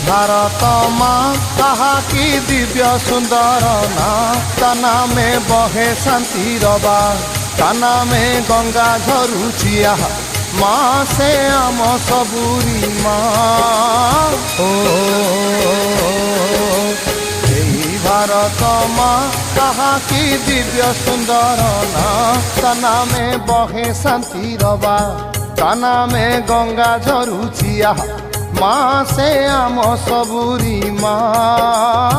भारत माँ कहा की दिव्य सुंदर ना ता नामे बहे शांति रवा ता नामे गंगा झरुचिया माँ से आम सबुरी माँ ओ भारत माँ कहा की दिव्य सुंदर ना ता नामे बहे शांति रवा ता नामे गंगा झरुचिया माँ से आम सबुरी माँ